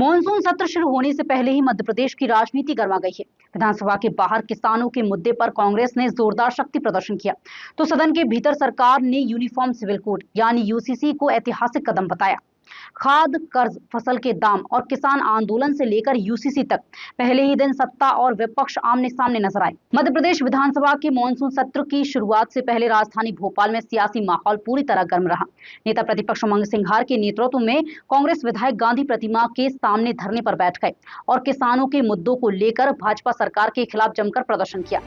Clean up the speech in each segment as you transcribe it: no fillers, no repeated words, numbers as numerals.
Monsoon सत्र शुरू होने से पहले ही मध्य प्रदेश की राजनीति गर्मा गई है। विधानसभा के बाहर किसानों के मुद्दे पर कांग्रेस ने जोरदार शक्ति प्रदर्शन किया, तो सदन के भीतर सरकार ने यूनिफॉर्म सिविल कोड यानी यूसीसी को ऐतिहासिक कदम बताया। खाद, कर्ज, फसल के दाम और किसान आंदोलन से लेकर यूसीसी तक पहले ही दिन सत्ता और विपक्ष आमने सामने नजर आए। मध्य प्रदेश विधानसभा के मॉनसून सत्र की शुरुआत से पहले राजधानी भोपाल में सियासी माहौल पूरी तरह गर्म रहा। नेता प्रतिपक्ष उमंग सिंघार के नेतृत्व में कांग्रेस विधायक गांधी प्रतिमा के सामने धरने पर बैठ गए और किसानों के मुद्दों को लेकर भाजपा सरकार के खिलाफ जमकर प्रदर्शन किया।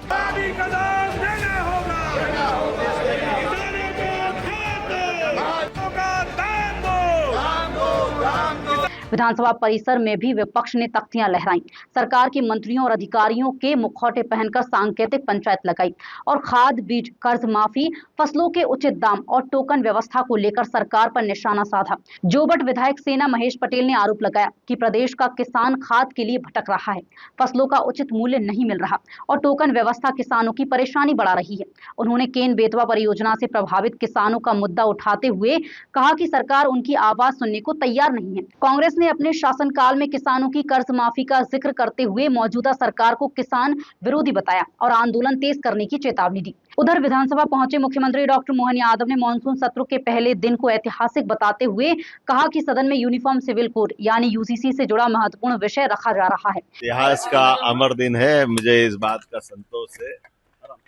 विधानसभा परिसर में भी विपक्ष ने तख्तियां लहराई, सरकार के मंत्रियों और अधिकारियों के मुखौटे पहनकर सांकेतिक पंचायत लगाई और खाद, बीज, कर्ज माफी, फसलों के उचित दाम और टोकन व्यवस्था को लेकर सरकार पर निशाना साधा। जोबट विधायक सेना महेश पटेल ने आरोप लगाया कि प्रदेश का किसान खाद के लिए भटक रहा है, फसलों का उचित मूल्य नहीं मिल रहा और टोकन व्यवस्था किसानों की परेशानी बढ़ा रही है। उन्होंने केन बेतवा परियोजना से प्रभावित किसानों का मुद्दा उठाते हुए कहा कि सरकार उनकी आवाज सुनने को तैयार नहीं है। कांग्रेस ने अपने शासनकाल में किसानों की कर्ज माफी का जिक्र करते हुए मौजूदा सरकार को किसान विरोधी बताया और आंदोलन तेज करने की चेतावनी दी। उधर विधानसभा पहुंचे मुख्यमंत्री डॉक्टर मोहन यादव ने मॉनसून सत्र के पहले दिन को ऐतिहासिक बताते हुए कहा कि सदन में यूनिफॉर्म सिविल कोड यानी यूसीसी से जुड़ा महत्वपूर्ण विषय रखा जा रहा है। इतिहास का अमर दिन है। मुझे इस बात का संतोष है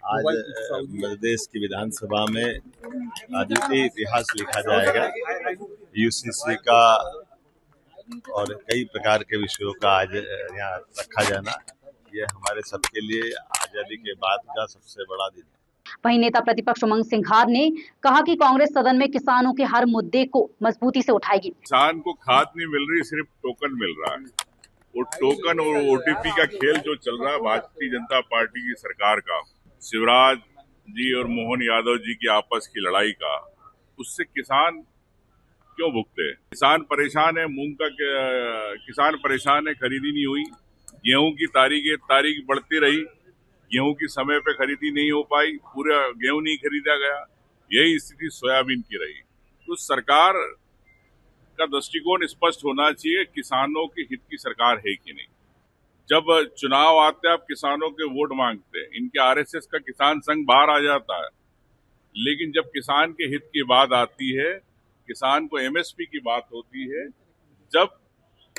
आज मध्य प्रदेश की विधानसभा में अद्वितीय इतिहास लिखा जाएगा। यूसीसी का और कई प्रकार के विषयों का आज यहाँ रखा जाना, ये हमारे सबके लिए आजादी के बाद का सबसे बड़ा दिन है। वहीं नेता प्रतिपक्ष उमंग सिंघार ने कहा कि कांग्रेस सदन में किसानों के हर मुद्दे को मजबूती से उठाएगी। किसान को खाद नहीं मिल रही, सिर्फ टोकन मिल रहा है। वो टोकन और ओटीपी का खेल जो चल रहा है भारतीय जनता पार्टी की सरकार का, शिवराज जी और मोहन यादव जी की आपस की लड़ाई का, उससे किसान क्यों भुगते? किसान परेशान है, मूंग का किसान परेशान है, खरीदी नहीं हुई। गेहूं की तारीख बढ़ती रही, गेहूं की समय पे खरीदी नहीं हो पाई, पूरा गेहूं नहीं खरीदा गया। यही स्थिति सोयाबीन की रही। तो सरकार का दृष्टिकोण स्पष्ट होना चाहिए, किसानों के हित की सरकार है कि नहीं। जब चुनाव आते हैं आप किसानों के वोट मांगते हैं, इनके आरएसएस का किसान संघ बाहर आ जाता है, लेकिन जब किसान के हित की बात आती है, किसान को एमएसपी की बात होती है, जब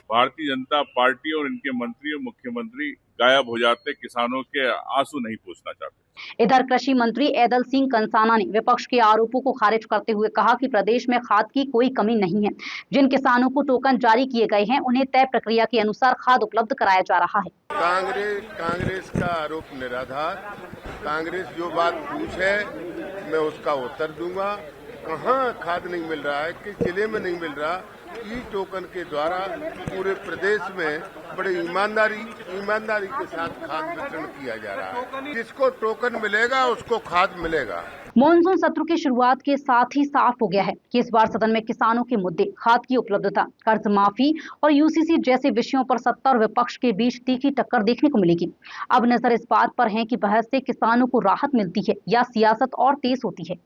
भारतीय जनता पार्टी और इनके मंत्री और मुख्यमंत्री गायब हो जाते, किसानों के आंसू नहीं पूछना चाहते। इधर कृषि मंत्री ऐदल सिंह कंसाना ने विपक्ष के आरोपों को खारिज करते हुए कहा कि प्रदेश में खाद की कोई कमी नहीं है। जिन किसानों को टोकन जारी किए गए हैं, उन्हें तय प्रक्रिया के अनुसार खाद उपलब्ध कराया जा रहा है। कांग्रेस का आरोप निराधार। कांग्रेस जो बात पूछे मैं उसका उत्तर दूंगा। कहाँ खाद नहीं मिल रहा है, किस जिले में नहीं मिल रहा, ई टोकन के द्वारा पूरे प्रदेश में बड़े ईमानदारी के साथ खाद वितरण किया जा रहा है। जिसको टोकन मिलेगा उसको खाद मिलेगा। मॉनसून सत्र की शुरुआत के साथ ही साफ हो गया है कि इस बार सदन में किसानों के मुद्दे, खाद की उपलब्धता, कर्ज माफी और यूसीसी जैसे विषयों पर सत्ता और विपक्ष के बीच तीखी टक्कर देखने को मिलेगी। अब नजर इस बात पर है कि बहस से किसानों को राहत मिलती है या सियासत और तेज होती है।